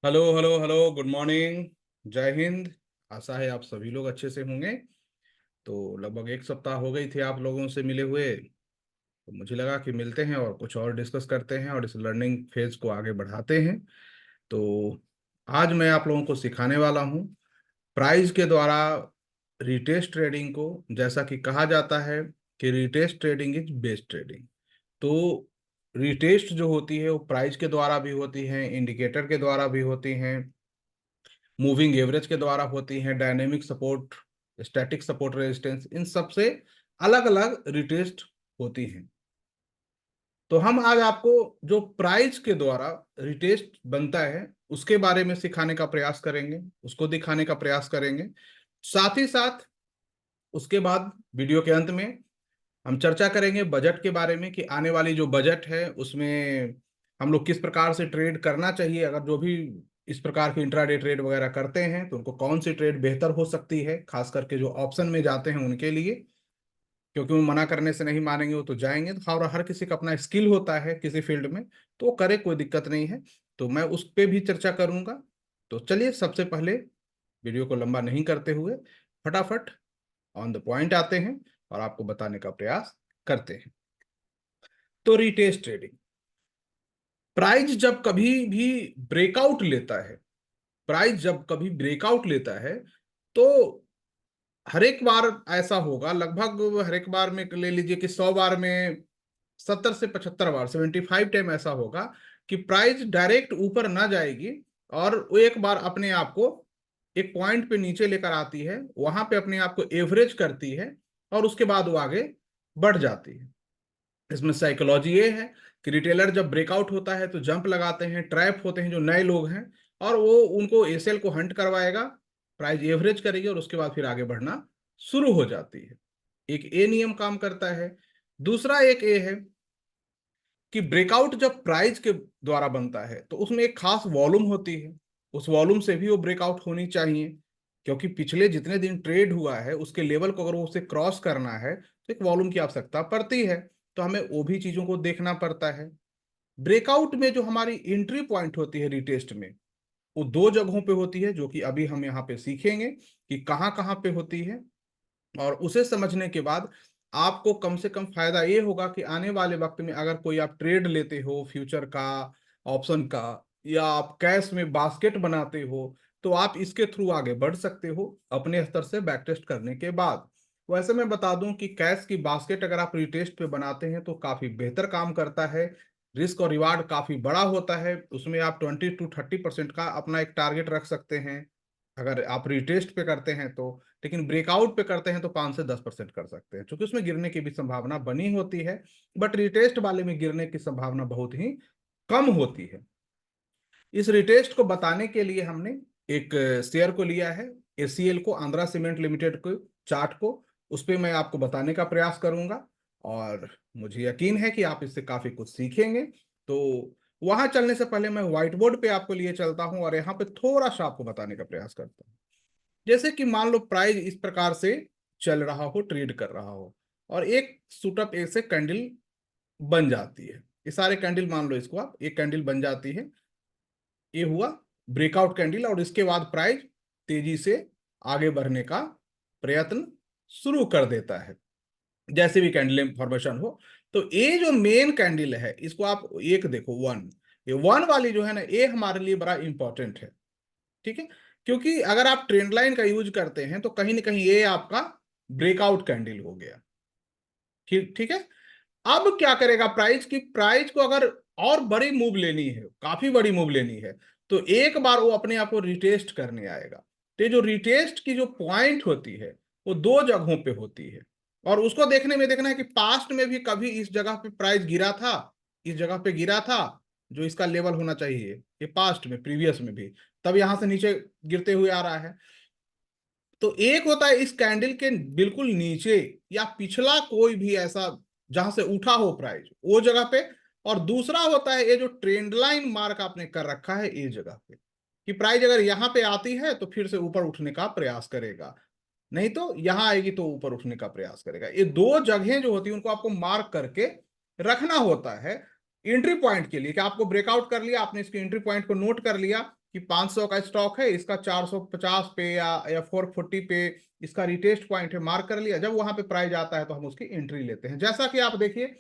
Hello hello hello, good morning. जय हिंद। आशा है आप सभी लोग अच्छे से होंगे। तो लगभग एक सप्ताह हो गई थे आप लोगों से मिले हुए, तो मुझे लगा कि मिलते हैं और कुछ और डिस्कस करते हैं और इस लर्निंग फेज को आगे बढ़ाते हैं। तो आज मैं आप लोगों को सिखाने वाला हूँ प्राइस के द्वारा रिटेस्ट ट्रेडिंग को। जैसा कि कहा जाता है कि retest trading is best trading. तो रिटेस्ट जो होती है वो प्राइस के द्वारा भी होती है, इंडिकेटर के द्वारा भी होती हैं, मूविंग एवरेज के द्वारा होती हैं, dynamic support, static support, resistance, इन सब से अलग अलग रिटेस्ट होती हैं। तो हम आज आपको जो प्राइस के द्वारा रिटेस्ट बनता है उसके बारे में सिखाने का प्रयास करेंगे, उसको दिखाने का प्रयास करेंगे। साथ ही साथ उसके बाद वीडियो के अंत में हम चर्चा करेंगे बजट के बारे में कि आने वाली जो बजट है उसमें हम लोग किस प्रकार से ट्रेड करना चाहिए। अगर जो भी इस प्रकार के इंट्राडे ट्रेड वगैरह करते हैं तो उनको कौन सी ट्रेड बेहतर हो सकती है, खास करके जो ऑप्शन में जाते हैं उनके लिए। क्योंकि वो मना करने से नहीं मानेंगे, वो तो जाएंगे। तो हर किसी का अपना स्किल होता है किसी फील्ड में, तो वो करे, कोई दिक्कत नहीं है। तो मैं उस पर भी चर्चा करूंगा। तो चलिए सबसे पहले वीडियो को लंबा नहीं करते हुए फटाफट ऑन द पॉइंट आते हैं और आपको बताने का प्रयास करते हैं। तो रिटेस्ट ट्रेडिंग, प्राइस जब कभी भी ब्रेकआउट लेता है, प्राइस जब कभी ब्रेकआउट लेता है तो हर एक बार ऐसा होगा, लगभग हर एक बार में ले लीजिए कि 100 बार में 70 से 75 बार, 75 टाइम ऐसा होगा कि प्राइस डायरेक्ट ऊपर ना जाएगी और वो एक बार अपने आप को एक पॉइंट पे नीचे लेकर आती है, वहां पे अपने आप को एवरेज करती है और उसके बाद वो आगे बढ़ जाती है। इसमें साइकोलॉजी ये है कि रिटेलर जब ब्रेकआउट होता है तो जंप लगाते हैं, ट्रैप होते हैं जो नए लोग हैं, और वो उनको एसएल को हंट करवाएगा, प्राइस एवरेज करेगी और उसके बाद फिर आगे बढ़ना शुरू हो जाती है। एक ए नियम काम करता है। दूसरा एक ए है कि ब्रेकआउट जब प्राइस के द्वारा बनता है तो उसमें एक खास वॉल्यूम होती है, उस वॉल्यूम से भी वो ब्रेकआउट होनी चाहिए। क्योंकि पिछले जितने दिन ट्रेड हुआ है उसके लेवल को अगर वो उसे क्रॉस करना है तो एक वॉल्यूम की आवश्यकता पड़ती है। तो हमें वो भी चीजों को देखना पड़ता है। ब्रेकआउट में जो हमारी एंट्री पॉइंट होती है रिटेस्ट में, वो दो जगहों पे होती है, जो कि अभी हम यहाँ पे सीखेंगे कि कहाँ कहाँ पे होती है। और उसे समझने के बाद आपको कम से कम फायदा ये होगा कि आने वाले वक्त में अगर कोई आप ट्रेड लेते हो फ्यूचर का, ऑप्शन का, या आप कैश में बास्केट बनाते हो, तो आप इसके थ्रू आगे बढ़ सकते हो अपने स्तर से बैक टेस्ट करने के बाद। वैसे मैं बता दूं कि कैश की बास्केट अगर आप रिटेस्ट पे बनाते हैं तो काफी बेहतर काम करता है। रिस्क और रिवार्ड काफी बड़ा होता है, उसमें आप 20 to 30% का अपना एक टारगेट रख सकते हैं अगर आप रिटेस्ट पे करते हैं तो। लेकिन ब्रेकआउट पे करते हैं तो 5 से 10% कर सकते हैं, क्योंकि उसमें गिरने की भी संभावना बनी होती है। बट रिटेस्ट वाले में गिरने की संभावना बहुत ही कम होती है। इस रिटेस्ट को बताने के लिए हमने एक शेयर को लिया है, एसीएल को, आंध्रा सीमेंट लिमिटेड को, चार्ट को। उस पर मैं आपको बताने का प्रयास करूंगा और मुझे यकीन है कि आप इससे काफी कुछ सीखेंगे। तो वहां चलने से पहले मैं व्हाइट बोर्ड पे आपको लिए चलता हूं और यहाँ पे थोड़ा सा आपको बताने का प्रयास करता हूँ। जैसे कि मान लो प्राइस इस प्रकार से चल रहा हो, ट्रेड कर रहा हो, और एक सुटअप एक से कैंडल बन जाती है। ये सारे कैंडल मान लो, इसको आप एक कैंडल बन जाती है, ये हुआ ब्रेकआउट कैंडल, और इसके बाद प्राइस तेजी से आगे बढ़ने का प्रयत्न शुरू कर देता है जैसे भी कैंडल फॉर्मेशन हो। तो ये जो मेन कैंडल है इसको आप एक देखो, वन, ये वन वाली जो है ना, ये हमारे लिए बड़ा इंपॉर्टेंट है। ठीक है, क्योंकि अगर आप ट्रेंड लाइन का यूज करते हैं तो कहीं ना कहीं ये आपका ब्रेकआउट कैंडल हो गया। ठीक ठीक है। अब क्या करेगा प्राइस की, प्राइस को अगर और बड़ी मूव लेनी है, काफी बड़ी मूव लेनी है, तो एक बार वो अपने आप को रिटेस्ट करने आएगा। तो ये जो रिटेस्ट की जो पॉइंट होती है वो दो जगहों पे होती है, और उसको देखने में देखना है कि पास्ट में भी कभी इस जगह पे प्राइस गिरा था, इस जगह पे गिरा था, जो इसका लेवल होना चाहिए, ये पास्ट में प्रीवियस में भी, तब यहां से नीचे गिरते हुए आ रहा है। तो एक होता है इस कैंडल के बिल्कुल नीचे या पिछला कोई भी ऐसा जहां से उठा हो प्राइस वो जगह पे, और दूसरा होता है ये जो ट्रेंड लाइन मार्क आपने कर रखा है ये जगह पे, कि प्राइस अगर यहां पे आती है तो फिर से ऊपर उठने का प्रयास करेगा, नहीं तो यहां आएगी तो ऊपर उठने का प्रयास करेगा। ये दो जगहें जो होती है उनको आपको मार्क करके रखना होता है एंट्री पॉइंट के लिए, कि आपको ब्रेकआउट कर लिया, आपने इसके एंट्री पॉइंट को नोट कर लिया, कि 500 का स्टॉक है, इसका 450 पे या 440 पे इसका रिटेस्ट पॉइंट है, मार्क कर लिया। जब वहां पे प्राइस आता है तो हम उसकी एंट्री लेते हैं। जैसा कि आप देखिए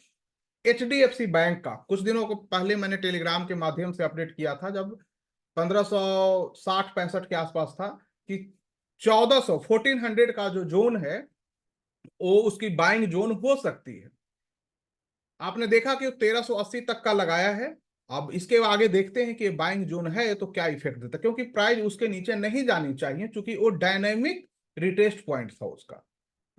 HDFC बैंक का कुछ दिनों को पहले मैंने टेलीग्राम के माध्यम से अपडेट किया था, जब 1560-65 के आसपास था, कि 1400 का जो जोन है वो उसकी बाइंग जोन हो सकती है। आपने देखा कि वो 1380 तक का लगाया है। अब इसके आगे देखते हैं कि बाइंग जोन है तो क्या इफेक्ट देता है, क्योंकि प्राइस उसके नीचे नहीं जानी चाहिए, क्योंकि वो डायनेमिक रिटेस्ट पॉइंट था, उसका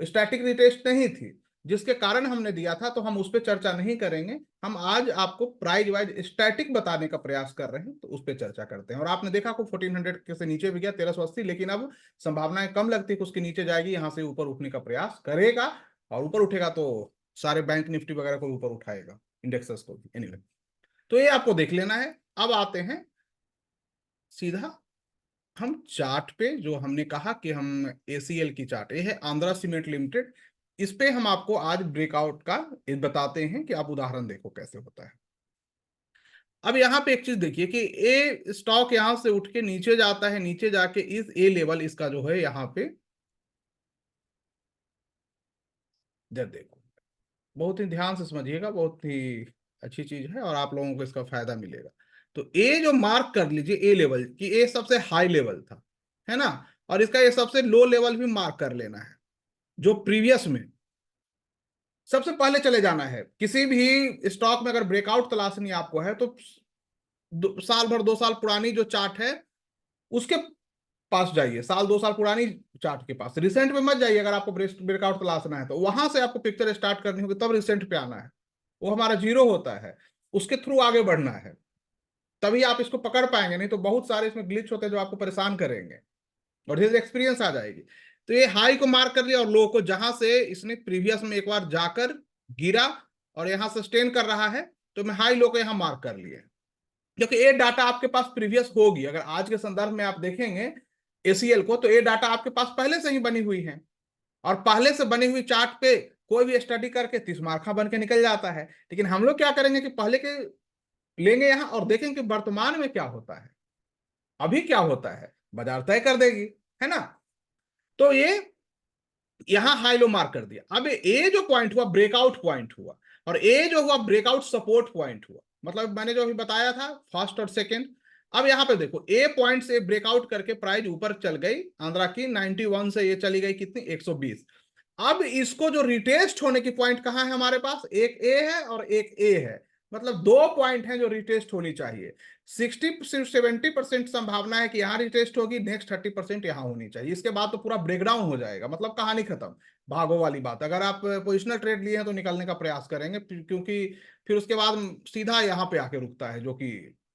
स्टैटिक रिटेस्ट नहीं थी, जिसके कारण हमने दिया था। तो हम उस पर चर्चा नहीं करेंगे। हम आज आपको प्राइस वाइज स्टैटिक बताने का प्रयास कर रहे हैं, तो उस पर चर्चा करते हैं। और आपने देखा को 1400 के से नीचे भी गया 1380, लेकिन अब संभावनाएं कम लगती है कि उसके नीचे जाएगी, यहां से ऊपर उठने का प्रयास करेगा। और ऊपर उठेगा तो सारे बैंक निफ्टी वगैरह को ऊपर उठाएगा, इंडेक्सेस को भी। एनीवे, तो ये आपको देख लेना है। अब आते हैं सीधा हम चार्ट पे, जो हमने कहा कि हम ACL की चार्ट, ये है आंध्रा सीमेंट लिमिटेड। इस पे हम आपको आज ब्रेकआउट का बताते हैं कि आप उदाहरण देखो कैसे होता है। अब यहाँ पे एक चीज देखिए कि ए स्टॉक यहां से उठ के नीचे जाता है, नीचे जाके इस ए लेवल इसका जो है यहाँ पे, जब देखो बहुत ही ध्यान से समझिएगा, बहुत ही अच्छी चीज है और आप लोगों को इसका फायदा मिलेगा। तो ए जो मार्क कर लीजिए, ए लेवल की, ए सबसे हाई लेवल था, है ना। और इसका ये सबसे लो लेवल भी मार्क कर लेना है, जो प्रीवियस में सबसे पहले चले जाना है। किसी भी स्टॉक में अगर ब्रेकआउट तलाशनी आपको है तो साल भर 2 साल पुरानी जो चार्ट है उसके पास जाइए, साल 2 साल पुरानी चार्ट के पास। रिसेंट में मत जाइए। अगर आपको ब्रेकआउट तलाशना है तो वहां से आपको पिक्चर स्टार्ट करनी होगी, तब रिसेंट पे आना है। वो हमारा जीरो होता है, उसके थ्रू आगे बढ़ना है, तभी आप इसको पकड़ पाएंगे। नहीं तो बहुत सारे इसमें ग्लिच होते हैं जो आपको परेशान करेंगे, और धीरे एक्सपीरियंस आ जाएगी। तो ये हाई को मार्क कर लिया, और लो को, जहां से इसने प्रीवियस में एक बार जाकर गिरा और यहां सस्टेन कर रहा है, तो मैं हाई लो को यहां मार्क कर लिया, क्योंकि ये डाटा आपके पास प्रीवियस होगी। अगर आज के संदर्भ में आप देखेंगे ACL को, तो ये डाटा आपके पास पहले से ही बनी हुई है, और पहले से बनी हुई चार्ट पे कोई भी स्टडी करके 30 मार्का बन के निकल जाता है। लेकिन हम लोग क्या करेंगे कि पहले के लेंगे यहां और देखेंगे कि वर्तमान में क्या होता है, अभी क्या होता है, बाजार तय कर देगी, है ना। तो ये यहां हाई लो मार्क कर दिया। अब ए जो पॉइंट हुआ ब्रेकआउट पॉइंट हुआ, और ए जो हुआ ब्रेकआउट सपोर्ट पॉइंट हुआ। मतलब मैंने जो अभी बताया था फर्स्ट और सेकंड। अब यहां पे देखो ए पॉइंट से ब्रेकआउट करके प्राइस ऊपर चल गई आंध्रा की, 91 से ये चली गई कितनी, 120। अब इसको जो रिटेस्ट होने की पॉइंट कहाँ है हमारे पास, एक ए है और एक ए है। मतलब 2 पॉइंट हैं जो रिटेस्ट होनी चाहिए। 60-70% संभावना है कि यहां रिटेस्ट होगी, नेक्स्ट 30% यहां होनी चाहिए। इसके बाद तो पूरा ब्रेकडाउन हो जाएगा, मतलब कहानी खत्म, भागो वाली बात। अगर आप पोजिशनल ट्रेड लिए हैं तो निकलने का प्रयास करेंगे, क्योंकि फिर उसके बाद सीधा यहाँ पे आके रुकता है, जो कि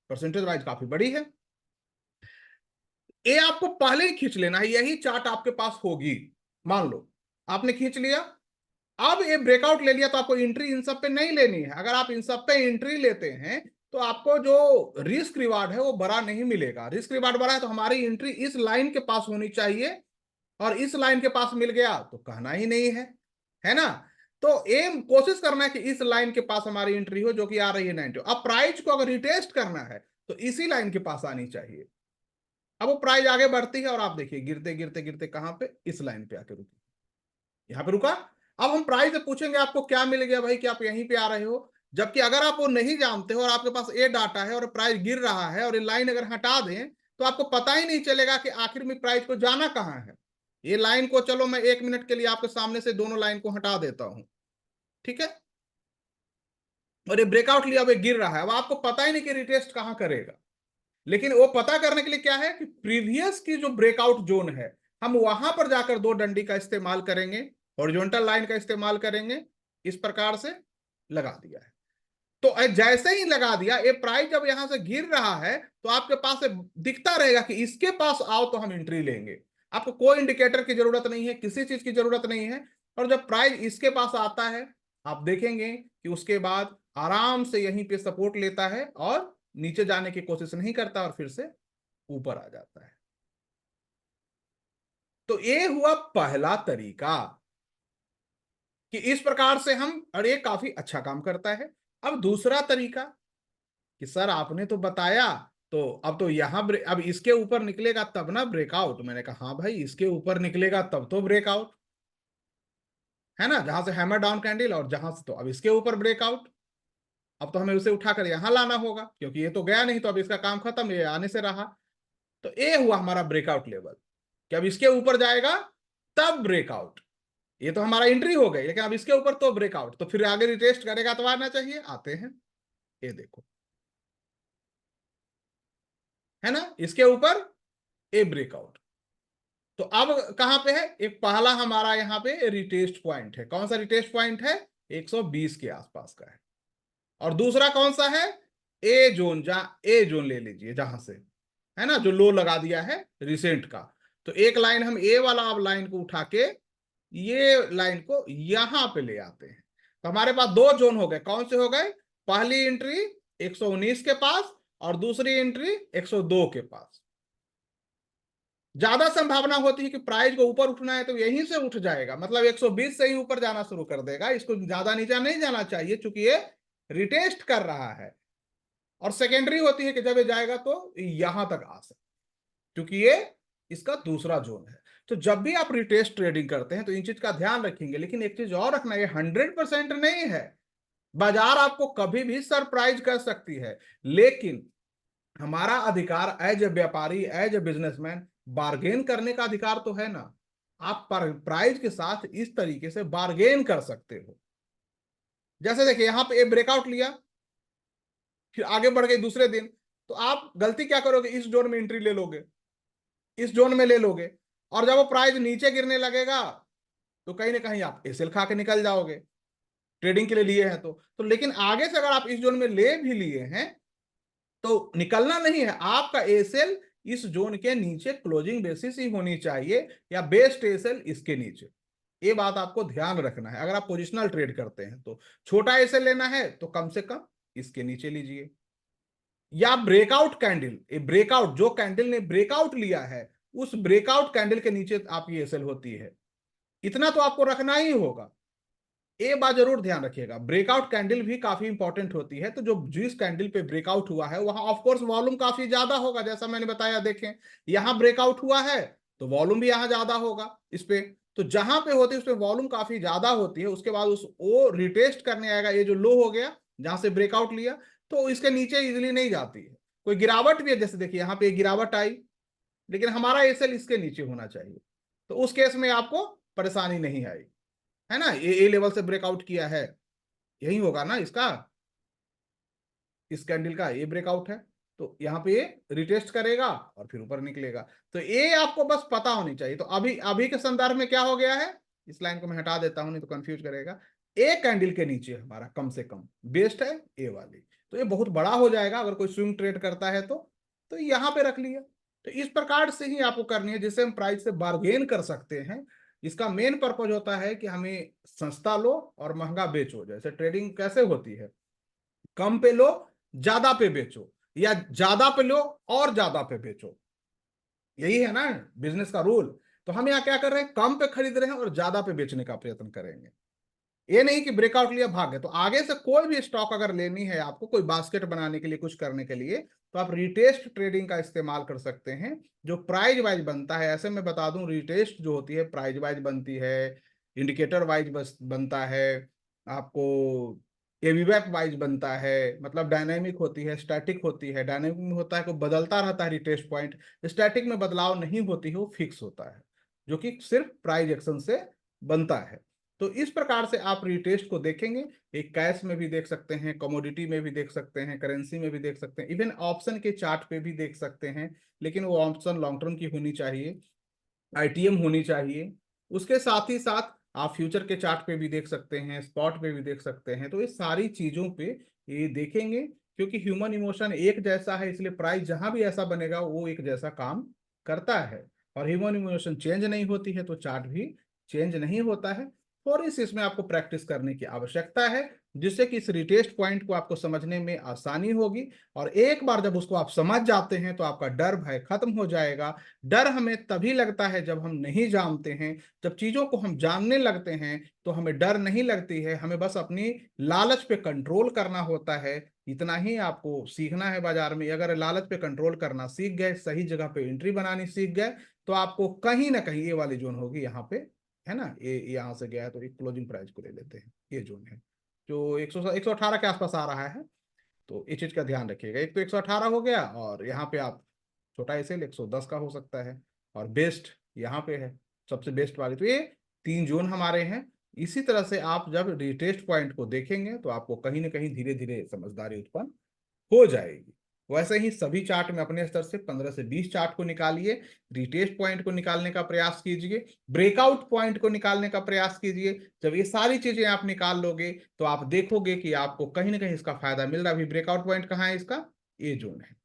परसेंटेज वाइज काफी बड़ी है। ये आपको पहले ही खींच लेना है, यही चार्ट आपके पास होगी। मान लो आपने खींच लिया, अब ये ब्रेकआउट ले लिया, तो आपको एंट्री इन सब पे नहीं लेनी है। अगर आप इन सब पे एंट्री लेते हैं तो आपको जो रिस्क रिवार्ड है वो बड़ा नहीं मिलेगा। रिस्क रिवार्ड बड़ा है तो हमारी एंट्री इस लाइन के पास होनी चाहिए, और इस लाइन के पास मिल गया तो कहना ही नहीं है ना। तो एम कोशिश करना है कि इस लाइन के पास हमारी एंट्री हो, जो कि आ रही है 90। अब प्राइस को अगर रिटेस्ट करना है तो इसी लाइन के पास आनी चाहिए। अब वो प्राइस आगे बढ़ती है, और आप देखिए गिरते गिरते गिरते कहां पे, इस लाइन पे आके रुकी, यहां पे रुका। अब हम प्राइस से पूछेंगे आपको क्या मिल गया भाई कि आप यहीं पे आ रहे हो, जबकि अगर आप वो नहीं जानते हो और आपके पास ए डाटा है और प्राइस गिर रहा है, और ये लाइन अगर हटा दें तो आपको पता ही नहीं चलेगा कि आखिर में प्राइस को जाना कहाँ है। ये लाइन को, चलो मैं 1 मिनट के लिए आपके सामने से दोनों लाइन को हटा देता हूं, ठीक है। और ये ब्रेकआउट लिया, अब ये गिर रहा है, अब आपको पता ही नहीं कि रिटेस्ट कहां करेगा। लेकिन वो पता करने के लिए क्या है कि प्रीवियस की जो ब्रेकआउट जोन है, हम वहां पर जाकर दो डंडी का इस्तेमाल करेंगे, हॉरिजॉन्टल लाइन का इस्तेमाल करेंगे। इस प्रकार से लगा दिया है, तो जैसे ही लगा दिया, ये प्राइस जब यहां से गिर रहा है तो आपके पास दिखता रहेगा कि इसके पास आओ तो हम एंट्री लेंगे। आपको कोई इंडिकेटर की जरूरत नहीं है, किसी चीज की जरूरत नहीं है। और जब प्राइस इसके पास आता है, आप देखेंगे कि उसके बाद आराम से यहीं पे सपोर्ट लेता है और नीचे जाने की कोशिश नहीं करता, और फिर से ऊपर आ जाता है। तो ये हुआ पहला तरीका कि इस प्रकार से हम, और ये काफी अच्छा काम करता है। अब दूसरा तरीका कि सर आपने तो बताया तो अब तो यहाँ अब इसके ऊपर निकलेगा तब ना ब्रेकआउट। मैंने कहा हाँ भाई, इसके ऊपर निकलेगा तब तो ब्रेकआउट है ना, जहां से हैमर डाउन कैंडल और जहां से, तो अब इसके ऊपर ब्रेकआउट। अब तो हमें उसे उठाकर यहां लाना होगा, क्योंकि ये तो गया नहीं, तो अब इसका काम खत्म, ये आने से रहा। तो ये हुआ हमारा ब्रेकआउट लेवल, कि अब इसके ऊपर जाएगा तब ब्रेकआउट। ये तो हमारा एंट्री हो गई, लेकिन अब इसके ऊपर तो ब्रेकआउट, तो फिर आगे रिटेस्ट करेगा तो आना चाहिए। आते हैं, ये देखो, है ना, इसके ऊपर ए ब्रेकआउट। तो अब कहां पे है, एक पहला हमारा यहाँ पे रिटेस्ट पॉइंट है। कौन सा रिटेस्ट पॉइंट है, 120 के आसपास का है। और दूसरा कौन सा है, ए जोन, जहां ए जोन ले लीजिए, जहां से, है ना, जो लो लगा दिया है रिसेंट का। तो एक लाइन हम ए वाला अब लाइन को उठा के ये लाइन को यहां पे ले आते हैं। तो हमारे पास दो जोन हो गए। कौन से हो गए, पहली एंट्री 119 के पास और दूसरी एंट्री 102 के पास। ज्यादा संभावना होती है कि प्राइस को ऊपर उठना है तो यहीं से उठ जाएगा, मतलब 120 से ही ऊपर जाना शुरू कर देगा। इसको ज्यादा नीचे नहीं जाना चाहिए, क्योंकि ये रिटेस्ट कर रहा है। और सेकेंडरी होती है कि जब ये जाएगा तो यहां तक आ सकता, क्योंकि ये इसका दूसरा जोन है। तो जब भी आप रिटेस्ट ट्रेडिंग करते हैं तो इन चीज का ध्यान रखेंगे। लेकिन एक चीज और रखना, ये 100% नहीं है। बाजार आपको कभी भी सरप्राइज कर सकती है, लेकिन हमारा अधिकार एज ए व्यापारी, एज ए बिजनेसमैन, बार्गेन करने का अधिकार तो है ना। आप प्राइस के साथ इस तरीके से बार्गेन कर सकते हो। जैसे देखिए, यहां पे एक ब्रेकआउट लिया, फिर आगे बढ़ गए दूसरे दिन, तो आप गलती क्या करोगे, इस जोन में एंट्री ले लोगे, इस जोन में ले लोगे, और जब वो प्राइस नीचे गिरने लगेगा तो कहीं ना कहीं आप एसएल खा के निकल जाओगे। ट्रेडिंग के लिए लिए हैं तो लेकिन आगे से अगर आप इस जोन में ले भी लिए हैं तो निकलना नहीं है। आपका एसएल इस जोन के नीचे क्लोजिंग बेसिस ही होनी चाहिए, या बेस्ट एसएल इसके नीचे। ये बात आपको ध्यान रखना है। अगर आप पोजिशनल ट्रेड करते हैं तो छोटा एसएल लेना है तो कम से कम इसके नीचे लीजिए। या ब्रेकआउट कैंडल, ये ब्रेकआउट, जो कैंडल ने ब्रेकआउट लिया है उस ब्रेकआउट कैंडल के नीचे आपकी एसएल होती है। इतना तो आपको रखना ही होगा। ये बात जरूर ध्यान रखिएगा, ब्रेकआउट कैंडल भी काफी इंपॉर्टेंट होती है। तो जो जिस कैंडल पे ब्रेकआउट हुआ है वहां ऑफ कोर्स वॉल्यूम काफी ज्यादा होगा, जैसा मैंने बताया। देखें, यहां ब्रेकआउट हुआ है तो वॉल्यूम भी यहां ज्यादा होगा इस पे। तो जहां पे होती है उस पे वॉल्यूम काफी ज्यादा होती है, उसके बाद उस वो रिटेस्ट करने आएगा। ये जो लो हो गया जहां से ब्रेकआउट लिया, तो इसके नीचे इजिली नहीं जाती है। कोई गिरावट भी है, जैसे देखिए यहाँ पे गिरावट आई, लेकिन हमारा एसएल इसके नीचे होना चाहिए, तो उस केस में आपको परेशानी नहीं आई, है ना। ये ए लेवल से ब्रेकआउट किया है, यही होगा ना इसका, इस कैंडल का ये ब्रेकआउट है। तो यहाँ पे ये रिटेस्ट करेगा और फिर ऊपर निकलेगा। तो ये आपको बस पता होनी चाहिए। तो अभी अभी के संदर्भ में क्या हो गया है, इस लाइन को मैं हटा देता हूं नहीं तो कंफ्यूज करेगा। ए कैंडल के नीचे हमारा कम से कम बेस्ट है ए वाली, तो ये बहुत बड़ा हो जाएगा अगर कोई स्विंग ट्रेड करता है तो यहाँ पे रख लिया। तो इस प्रकार से ही आपको करनी है, जिससे हम प्राइस से बार्गेन कर सकते हैं। इसका मेन पर्पज होता है कि हमें सस्ता लो और महंगा बेचो। जैसे ट्रेडिंग कैसे होती है, कम पे लो ज्यादा पे बेचो, या ज्यादा पे लो और ज्यादा पे बेचो, यही है ना बिजनेस का रूल। तो हम यहाँ क्या कर रहे हैं, कम पे खरीद रहे हैं और ज्यादा पे बेचने का प्रयत्न करेंगे। ये नहीं कि ब्रेकआउट लिया भाग गए। तो आगे से कोई भी स्टॉक अगर लेनी है आपको, कोई बास्केट बनाने के लिए, कुछ करने के लिए, तो आप रिटेस्ट ट्रेडिंग का इस्तेमाल कर सकते हैं, जो प्राइज वाइज बनता है। ऐसे मैं बता दूं, रिटेस्ट जो होती है प्राइज वाइज बनती है, इंडिकेटर वाइज बनता है, आपको एवीवेप वाइज बनता है। मतलब डायनेमिक होती है, स्टैटिक होती है। डायनेमिक में होता है कि बदलता रहता है रिटेस्ट पॉइंट, स्टैटिक में बदलाव नहीं होती है, वो फिक्स होता है, जो कि सिर्फ प्राइज एक्शन से बनता है। तो इस प्रकार से आप रिटेस्ट को देखेंगे। एक कैश में भी देख सकते हैं, कमोडिटी में भी देख सकते हैं, करेंसी में भी देख सकते हैं, इवन ऑप्शन के चार्ट पे भी देख सकते हैं। लेकिन वो ऑप्शन लॉन्ग टर्म की होनी चाहिए, आईटीएम होनी चाहिए। उसके साथ ही साथ आप फ्यूचर के चार्ट पे भी देख सकते हैं, स्पॉट पे भी देख सकते हैं। तो ये सारी चीजों पे ये देखेंगे, क्योंकि ह्यूमन इमोशन एक जैसा है, इसलिए प्राइस जहां भी ऐसा बनेगा वो एक जैसा काम करता है। और ह्यूमन इमोशन चेंज नहीं होती है तो चार्ट भी चेंज नहीं होता है। और इसमें आपको प्रैक्टिस करने की आवश्यकता है, जिससे कि इस रिटेस्ट पॉइंट को आपको समझने में आसानी होगी। और एक बार जब उसको आप समझ जाते हैं तो आपका डर भय खत्म हो जाएगा। डर हमें तभी लगता है जब हम नहीं जानते हैं। जब चीजों को हम जानने लगते हैं तो हमें डर नहीं लगती है, हमें बस अपनी लालच पे कंट्रोल करना होता है। इतना ही आपको सीखना है बाजार में। अगर लालच पे कंट्रोल करना सीख गए, सही जगह पे एंट्री बनानी सीख गए, तो आपको कहीं ना कहीं ये वाली जोन होगी यहाँ पे, है ना, ये यहाँ से गया है तो एक क्लोजिंग प्राइस को ले लेते हैं, ये जोन है जो 118 के आसपास आ रहा है। तो इस चीज का ध्यान रखिएगा, एक तो 118 हो गया, और यहाँ पे आप छोटा एसएल 110 का हो सकता है, और बेस्ट यहाँ पे है, सबसे बेस्ट वाली। तो ये तीन जोन हमारे हैं। इसी तरह से आप जब रिटेस्ट पॉइंट को देखेंगे तो आपको कहीं ना कहीं धीरे धीरे समझदारी उत्पन्न हो जाएगी। वैसे ही सभी चार्ट में अपने स्तर से 15 से 20 चार्ट को निकालिए, रिटेस्ट पॉइंट को निकालने का प्रयास कीजिए, ब्रेकआउट पॉइंट को निकालने का प्रयास कीजिए। जब ये सारी चीजें आप निकाल लोगे तो आप देखोगे कि आपको कहीं ना कहीं इसका फायदा मिल रहा है। अभी ब्रेकआउट पॉइंट कहाँ है इसका, ये जोन है,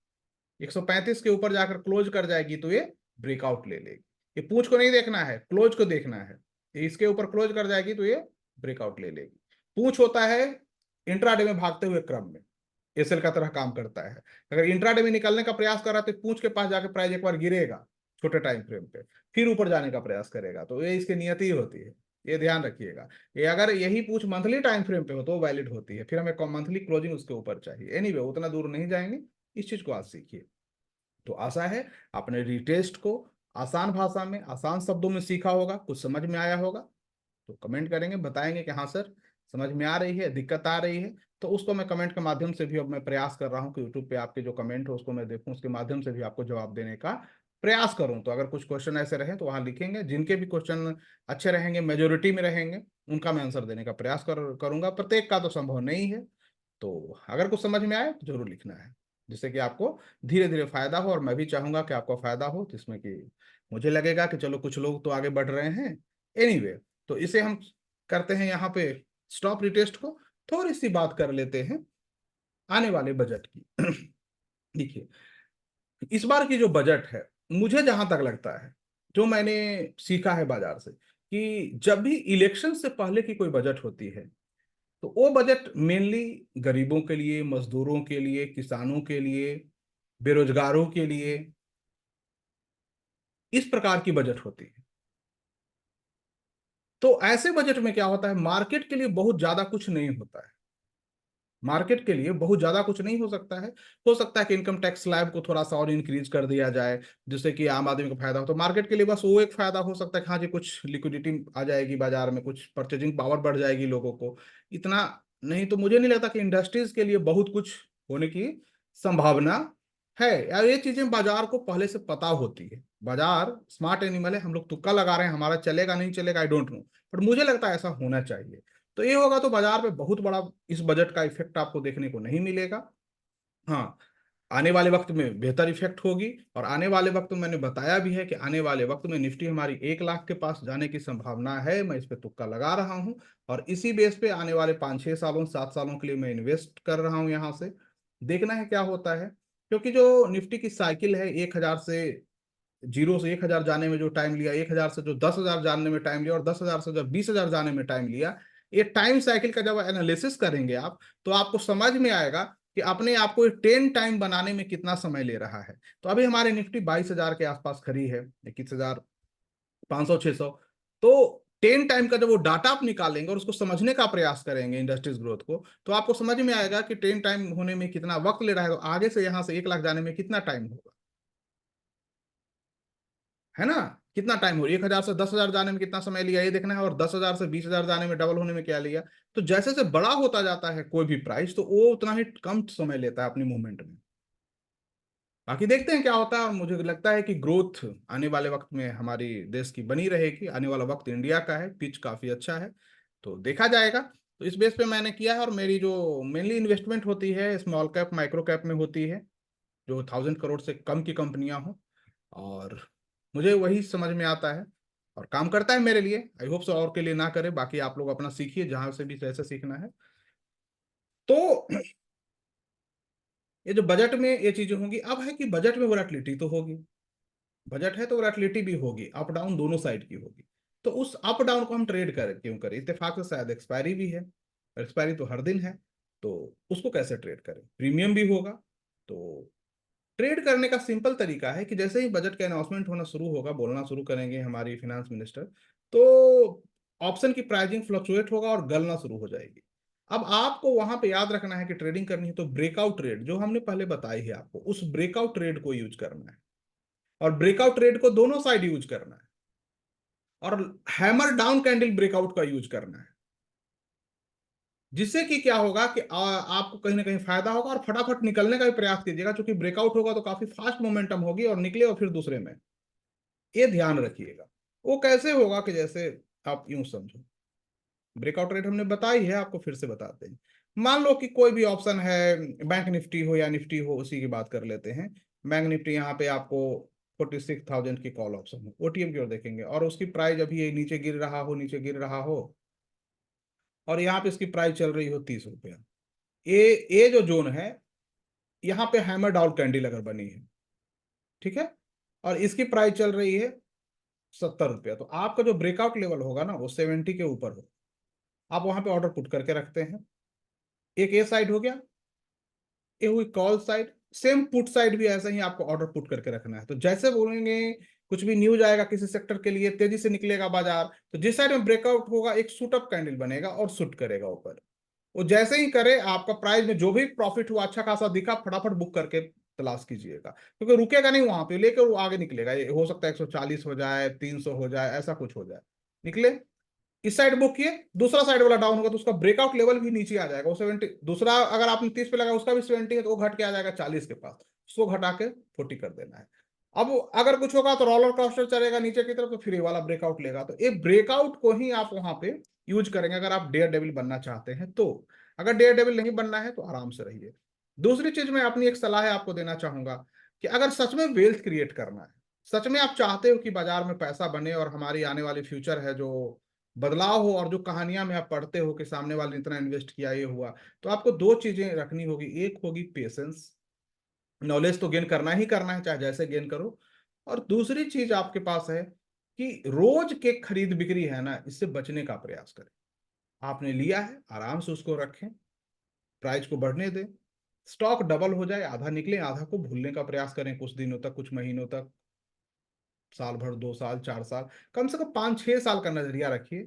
135 के ऊपर जाकर क्लोज कर जाएगी तो ये ब्रेकआउट ले लेगी। ये पूछ को नहीं देखना है, क्लोज को देखना है। इसके ऊपर क्लोज कर जाएगी तो ये ब्रेकआउट ले लेगी। पूछ होता है इंट्राडे में भागते हुए क्रम में, एसएल का तरह काम करता है। अगर इंट्राडे में निकलने का प्रयास कर रहा है तो पूंछ के पास जाकर प्राइस एक बार गिरेगा छोटे टाइम फ्रेम पे, फिर ऊपर जाने का प्रयास करेगा। तो ये इसकी नियति होती है, ये ध्यान रखिएगा। ये अगर यही पूछ मंथली टाइम फ्रेम पे हो तो वैलिड होती है, फिर हमें मंथली क्लोजिंग उसके ऊपर चाहिए। एनीवे उतना दूर नहीं जाएंगे, इस चीज को आज सीखिए। तो आशा है आपने रिटेस्ट को आसान भाषा में, आसान शब्दों में सीखा होगा, कुछ समझ में आया होगा। तो कमेंट करेंगे, बताएंगे कि हाँ सर समझ में आ रही है, दिक्कत आ रही है। तो उसको मैं कमेंट के माध्यम से भी अब मैं प्रयास कर रहा हूँ कि यूट्यूब पे आपके जो कमेंट हो उसको मैं देखूँ, उसके माध्यम से भी आपको जवाब देने का प्रयास करूँ। तो अगर कुछ क्वेश्चन ऐसे रहे तो वहाँ लिखेंगे, जिनके भी क्वेश्चन अच्छे रहेंगे, मेजोरिटी में रहेंगे, उनका मैं आंसर देने का प्रयास करूंगा। प्रत्येक का तो संभव नहीं है, तो अगर कुछ समझ में आए तो जरूर लिखना है, जिससे कि आपको धीरे धीरे फायदा हो। और मैं भी चाहूंगा कि आपको फायदा हो, जिसमें कि मुझे लगेगा कि चलो कुछ लोग तो आगे बढ़ रहे हैं। एनीवे, तो इसे हम करते हैं यहाँ पे स्टॉप रिटेस्ट को। थोड़ी सी बात कर लेते हैं आने वाले बजट की। देखिए, इस बार की जो बजट है, मुझे जहां तक लगता है, जो मैंने सीखा है बाजार से, कि जब भी इलेक्शन से पहले की कोई बजट होती है तो वो बजट मेनली गरीबों के लिए, मजदूरों के लिए, किसानों के लिए, बेरोजगारों के लिए, इस प्रकार की बजट होती है। तो ऐसे बजट में क्या होता है, मार्केट के लिए बहुत ज्यादा कुछ नहीं होता है। मार्केट के लिए बहुत ज्यादा कुछ नहीं हो सकता है कि इनकम टैक्स स्लैब को थोड़ा सा और इंक्रीज कर दिया जाए, जिससे कि आम आदमी को फायदा हो। तो मार्केट के लिए बस वो एक फायदा हो सकता है कि हाँ जी कुछ लिक्विडिटी आ जाएगी बाजार में, कुछ परचेजिंग पावर बढ़ जाएगी लोगों को, इतना। नहीं तो मुझे नहीं लगता कि इंडस्ट्रीज के लिए बहुत कुछ होने की संभावना है। यार ये चीजें बाजार को पहले से पता होती है, बाजार स्मार्ट एनिमल है। हम लोग तुक्का लगा रहे हैं, हमारा चलेगा नहीं चलेगा आई डोंट नो, पर मुझे लगता है ऐसा होना चाहिए। तो ये होगा तो बाजार पे बहुत बड़ा इस बजट का इफेक्ट आपको देखने को नहीं मिलेगा। हाँ, आने वाले वक्त में बेहतर इफेक्ट होगी। और आने वाले वक्त में मैंने बताया भी है कि आने वाले वक्त में निफ्टी हमारी 1 लाख के पास जाने की संभावना है। मैं इस पे तुक्का लगा रहा हूँ, और इसी बेस पे आने वाले 5-6 सालों 7 सालों के लिए मैं इन्वेस्ट कर रहा हूँ यहाँ से। देखना है क्या होता है, क्योंकि जो निफ्टी की साइकिल है, 1,000 से, 0 से 1,000 जाने में जो टाइम लिया, 1,000 से जो 10,000 जानने में टाइम लिया, और 10,000 से जब 20,000 जाने में टाइम लिया, ये टाइम साइकिल का जब एनालिसिस करेंगे आप, तो आपको समझ में आएगा कि अपने आप को 10 टाइम बनाने में कितना समय ले रहा है। तो अभी हमारे निफ्टी 22,000 के आसपास खड़ी है, 21,500 600। तो 10 टाइम का जब वो डाटा आप निकालेंगे और उसको समझने का प्रयास करेंगे इंडस्ट्रीज ग्रोथ को, तो आपको समझ में आएगा कि 10 टाइम होने में कितना वक्त ले रहा है, तो आगे से यहां से 1 लाख जाने में कितना टाइम होगा, है ना। कितना टाइम हो, 1,000 से 10,000 जाने में कितना समय लिया ये देखना है, और 10,000 से 20,000 जाने में डबल होने में क्या लिया। तो जैसे जैसे बड़ा होता जाता है कोई भी प्राइस, तो वो उतना ही कम समय लेता है अपनी मूवमेंट में। बाकी देखते हैं क्या होता है। और मुझे लगता है कि ग्रोथ आने वाले वक्त में हमारी देश की बनी रहेगी। आने वाला वक्त इंडिया का है, पिच काफी अच्छा है, तो देखा जाएगा। तो इस बेस पे मैंने किया है, और मेरी जो मेनली इन्वेस्टमेंट होती है स्मॉल कैप माइक्रो कैप में होती है, जो 1,000 करोड़ से कम की कंपनियां हो। और मुझे वही समझ में आता है और काम करता है मेरे लिए। आई होप सो और के लिए ना करे, बाकी आप लोग अपना सीखिए जहां से भी जैसे सीखना है। तो ये जो बजट में ये चीजें होंगी, अब है कि बजट में वोलेटिलिटी तो होगी, बजट है तो वोलेटिलिटी भी होगी, अप डाउन दोनों साइड की होगी। तो उस अप डाउन को हम ट्रेड करें क्यों करें, इत्तेफाक से शायद एक्सपायरी भी है, एक्सपायरी तो हर दिन है। तो उसको कैसे ट्रेड करें, प्रीमियम भी होगा। तो ट्रेड करने का सिंपल तरीका है कि जैसे ही बजट का अनाउंसमेंट होना शुरू होगा, बोलना शुरू करेंगे हमारी फिनेंस मिनिस्टर, तो ऑप्शन की प्राइसिंग फ्लक्चुएट होगा और गलना शुरू हो जाएगी। अब आपको वहां पे याद रखना है कि ट्रेडिंग करनी है तो ब्रेकआउट ट्रेड जो हमने पहले बताई है आपको, उस ब्रेकआउट ट्रेड को यूज करना है, और ब्रेकआउट ट्रेड को दोनों साइड यूज करना है, और हैमर डाउन कैंडल ब्रेकआउट का यूज करना है, जिससे कि क्या होगा कि आपको कहीं ना कहीं फायदा होगा, और फटाफट निकलने का भी प्रयास कीजिएगा, क्योंकि ब्रेकआउट होगा तो काफी फास्ट मोमेंटम होगी और निकले और फिर दूसरे में, ये ध्यान रखिएगा। वो कैसे होगा कि जैसे आप यूं समझो, ब्रेकआउट रेट हमने बताई है, आपको फिर से बताते हैं। मान लो कि कोई भी ऑप्शन है, बैंक निफ्टी हो या निफ्टी हो, उसी की बात कर लेते हैं। बैंक निफ्टी यहाँ पे आपको 46,000 की कॉल ऑप्शन है, ओटीएम की ओर देखेंगे, और उसकी प्राइस अभी ये नीचे गिर रहा हो, नीचे गिर रहा हो, और यहाँ पे इसकी प्राइस चल रही हो 30 रुपया। ये जो जोन है, यहाँ पे हैमर डाउन कैंडल अगर बनी है, ठीक है, और इसकी प्राइस चल रही है 70 रुपया, तो आपका जो ब्रेकआउट लेवल होगा ना वो 70 के ऊपर हो, आप वहां पे ऑर्डर पुट करके रखते हैं। एक ये साइड हो गया, ये हुई call side. Same put side भी ऐसा ही आपको ऑर्डर पुट करके रखना है। तो जैसे बोलेंगे कुछ भी न्यूज आएगा किसी सेक्टर के लिए, तेजी से निकलेगा बाजार, तो जिस साइड में ब्रेकआउट होगा एक शूट अप कैंडल बनेगा और शूट करेगा ऊपर। वो जैसे ही करे, आपका प्राइस में जो भी प्रॉफिट हुआ अच्छा खासा दिखा, फटाफट बुक करके तलाश कीजिएगा, क्योंकि रुकेगा नहीं वहां पे, लेकर वो आगे निकलेगा। ये हो सकता है 140 हो जाए, 300 हो जाए, ऐसा कुछ हो जाए, निकले। इस साइड बुक किए, दूसरा साइड वाला डाउन होगा तो उसका ब्रेकआउट लेवल भी नीचे आ जाएगा, वो 70, दूसरा अगर आपने 30 पे लगा उसका भी 70 है तो वो घट के आ जाएगा 40 के पास, उसको घटा के 40 कर देना है। अब अगर कुछ होगा तो रोलर कोस्टर चलेगा नीचे की तरफ, तो फिर ये वाला ब्रेकआउट लेगा। तो ये ब्रेकआउट को ही आप वहां पे यूज करेंगे अगर आप डेयर डेविल बनना चाहते हैं तो। अगर डेयर डेविल नहीं बनना है तो आराम से रहिए। दूसरी चीज मैं अपनी एक सलाह आपको देना चाहूंगा कि अगर सच में वेल्थ क्रिएट करना है, सच में आप चाहते हो कि बाजार में पैसा बने और हमारी आने वाली फ्यूचर है जो बदलाव हो, और जो कहानियां में आप पढ़ते हो कि सामने वाले ने इतना इन्वेस्ट किया, ये हुआ, तो आपको दो चीजें रखनी होगी। एक होगी पेशेंस, नॉलेज तो गेन करना ही करना है चाहे जैसे गेन करो। और दूसरी चीज आपके पास है कि रोज के खरीद बिक्री है ना, इससे बचने का प्रयास करें। आपने लिया है, आराम से उसको रखें, प्राइस को बढ़ने दें, स्टॉक डबल हो जाए, आधा निकले, आधा को भूलने का प्रयास करें कुछ दिनों तक, कुछ महीनों तक, साल भर, 2 साल, 4 साल, कम से कम 5-6 साल का नजरिया रखिए।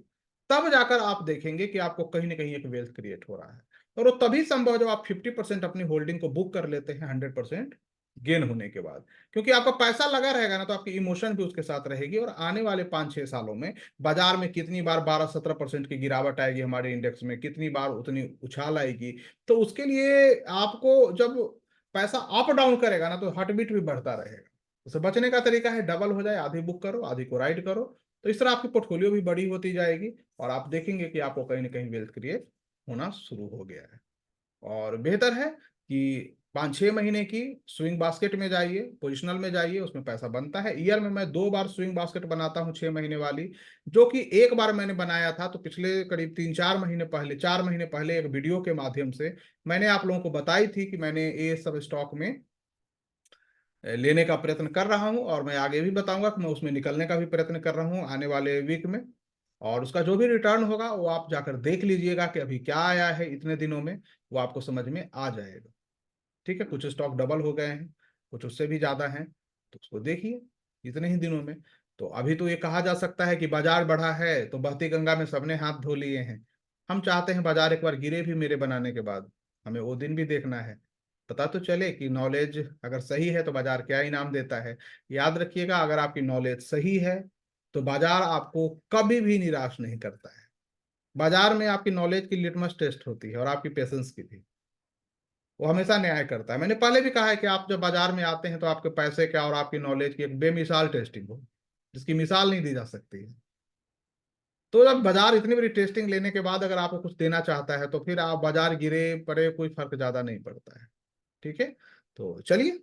तब जाकर आप देखेंगे कि आपको कहीं ना कहीं एक वेल्थ क्रिएट हो रहा है। और वो तभी संभव है जब आप 50% अपनी होल्डिंग को बुक कर लेते हैं 100% गेन होने के बाद। क्योंकि आपका पैसा लगा रहेगा ना, तो आपकी इमोशन भी उसके साथ रहेगी, और आने वाले 5-6 सालों में बाजार में कितनी बार 12-17% की गिरावट आएगी, हमारे इंडेक्स में कितनी बार उतनी उछाल आएगी। तो उसके लिए आपको जब पैसा अप डाउन करेगा ना, तो हार्ट बीट भी बढ़ता रहेगा। उसे बचने का तरीका है डबल हो जाए, आधी बुक करो, आधी को राइड करो। तो इस तरह आपकी पोर्टफोलियो भी बड़ी होती जाएगी, और आप देखेंगे कि आपको कहीं ना कहीं वेल्थ क्रिएट होना शुरू हो गया है। और बेहतर है कि 5-6 महीने की स्विंग बास्केट में जाइए, पोजिशनल में जाइए, उसमें पैसा बनता है। ईयर में मैं 2 बार स्विंग बास्केट बनाता हूँ 6 महीने वाली, जो कि एक बार मैंने बनाया था तो पिछले करीब 3-4 महीने पहले, 4 महीने पहले एक वीडियो के माध्यम से मैंने आप लोगों को बताई थी कि मैंने ये सब स्टॉक में लेने का प्रयत्न कर रहा हूं, और मैं आगे भी बताऊंगा कि मैं उसमें निकलने का भी प्रयत्न कर रहा हूं आने वाले वीक में। और उसका जो भी रिटर्न होगा वो आप जाकर देख लीजिएगा कि अभी क्या आया है इतने दिनों में, वो आपको समझ में आ जाएगा। ठीक है, कुछ स्टॉक डबल हो गए हैं, कुछ उससे भी ज्यादा हैं, तो उसको देखिए इतने ही दिनों में। तो अभी तो ये कहा जा सकता है कि बाजार बढ़ा है तो बहती गंगा में सबने हाथ धो लिए हैं। हम चाहते हैं बाजार एक बार गिरे भी मेरे बनाने के बाद, हमें वो दिन भी देखना है। पता तो चले कि नॉलेज अगर सही है तो बाजार क्या इनाम देता है। याद रखिएगा, अगर आपकी नॉलेज सही है तो बाजार आपको कभी भी निराश नहीं करता है। बाजार में आपकी नॉलेज की लिटमस टेस्ट होती है, और आपकी पेशेंस की भी। वो हमेशा न्याय करता है। मैंने पहले भी कहा है कि आप जब बाजार में आते हैं तो आपके पैसे का और आपकी नॉलेज की एक बेमिसाल टेस्टिंग हो, जिसकी मिसाल नहीं दी जा सकती है। तो जब बाजार इतनी बड़ी टेस्टिंग लेने के बाद अगर आपको कुछ देना चाहता है, तो फिर आप बाजार गिरे पड़े कोई फर्क ज्यादा नहीं पड़ता है। ठीक है, तो चलिए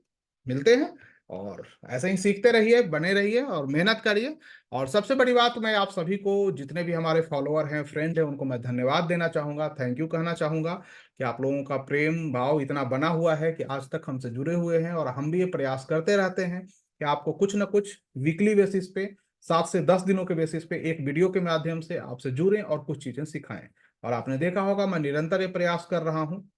मिलते हैं, और ऐसे ही सीखते रहिए, बने रहिए और मेहनत करिए। और सबसे बड़ी बात, मैं आप सभी को, जितने भी हमारे फॉलोअर हैं, फ्रेंड हैं, उनको मैं धन्यवाद देना चाहूंगा, थैंक यू कहना चाहूंगा कि आप लोगों का प्रेम भाव इतना बना हुआ है कि आज तक हमसे जुड़े हुए हैं। और हम भी ये प्रयास करते रहते हैं कि आपको कुछ ना कुछ वीकली बेसिस पे, 7 से 10 दिनों के बेसिस पे एक वीडियो के माध्यम से आपसे जुड़ें और कुछ चीजें सिखाएं। और आपने देखा होगा मैं निरंतर ये प्रयास कर रहा हूँ।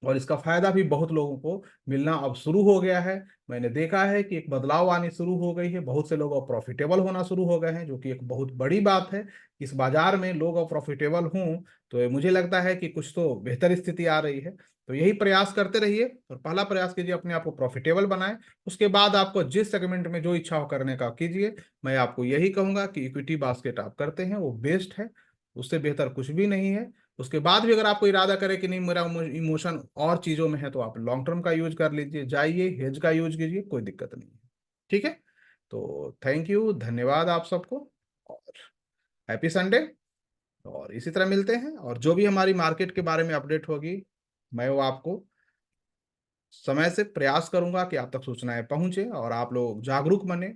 और इसका फायदा भी बहुत लोगों को मिलना अब शुरू हो गया है। मैंने देखा है कि एक बदलाव आनी शुरू हो गई है, बहुत से लोग अब प्रॉफिटेबल होना शुरू हो गए हैं, जो कि एक बहुत बड़ी बात है। इस बाजार में लोग अब प्रॉफिटेबल हों तो मुझे लगता है कि कुछ तो बेहतर स्थिति आ रही है। तो यही प्रयास करते रहिए और पहला प्रयास कीजिए अपने आप को प्रॉफिटेबल बनाएं। उसके बाद आपको जिस सेगमेंट में जो इच्छा हो करने का कीजिए। मैं आपको यही कहूंगा कि इक्विटी बास्केट आप करते हैं वो बेस्ट है, उससे बेहतर कुछ भी नहीं है। उसके बाद भी अगर आपको इरादा करे कि नहीं मेरा इमोशन और चीजों में है, तो आप लॉन्ग टर्म का यूज कर लीजिए, जाइए हेज का यूज कीजिए, कोई दिक्कत नहीं है। ठीक है। तो थैंक यू, धन्यवाद आप सबको, और हैप्पी संडे। और इसी तरह मिलते हैं, और जो भी हमारी मार्केट के बारे में अपडेट होगी मैं वो आपको समय से प्रयास करूंगा कि आप तक सूचनाएं पहुंचे और आप लोग जागरूक बने।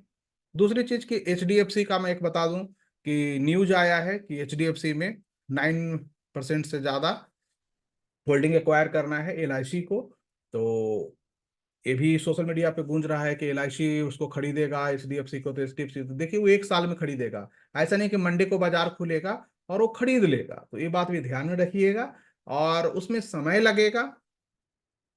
दूसरी चीज की एचडीएफसी का मैं एक बता दूं कि न्यूज आया है कि एचडीएफसी में 9% से ज्यादा होल्डिंग एक्वायर करना है एलआईसी को। तो ये भी सोशल मीडिया पे गूंज रहा है कि एलआईसी उसको खरीदेगा एचडीएफसी को। तो एचडीएफसी तो देखिए वो एक साल में खरीदेगा, ऐसा नहीं कि मंडे को बाजार खुलेगा और वो खरीद लेगा। तो ये बात भी ध्यान में रखिएगा, और उसमें समय लगेगा,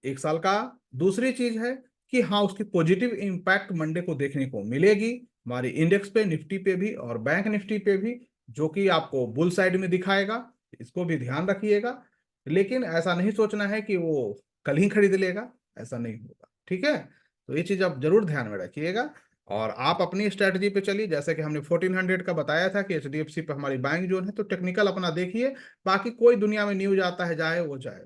एक साल का। दूसरी चीज है कि हाँ उसकी पॉजिटिव इम्पैक्ट मंडे को देखने को मिलेगी हमारी इंडेक्स पे, निफ्टी पे भी और बैंक निफ्टी पे भी, जो कि आपको बुल साइड में दिखाएगा। इसको भी ध्यान रखिएगा। लेकिन ऐसा नहीं सोचना है कि वो कल ही खरीद लेगा, ऐसा नहीं होगा। ठीक है। तो ये चीज आप जरूर ध्यान में रखिएगा, और आप अपनी स्ट्रेटजी पे चलिए। जैसे कि हमने 1400 का बताया था कि एचडीएफसी पे हमारी बाइंग जोन है, तो टेक्निकल अपना देखिए। बाकी कोई दुनिया में न्यूज आता है जाए वो जाए,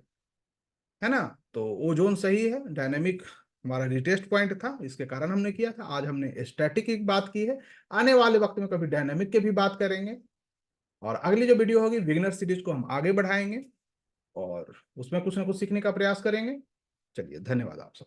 है ना। तो वो जोन सही है, डायनेमिक हमारा रिटेस्ट पॉइंट था, इसके कारण हमने किया था। आज हमने स्टैटिक की बात की है, आने वाले वक्त में कभी डायनेमिक के भी बात करेंगे। और अगली जो वीडियो होगी बिगिनर सीरीज को हम आगे बढ़ाएंगे और उसमें कुछ ना कुछ सीखने का प्रयास करेंगे। चलिए, धन्यवाद आप सब।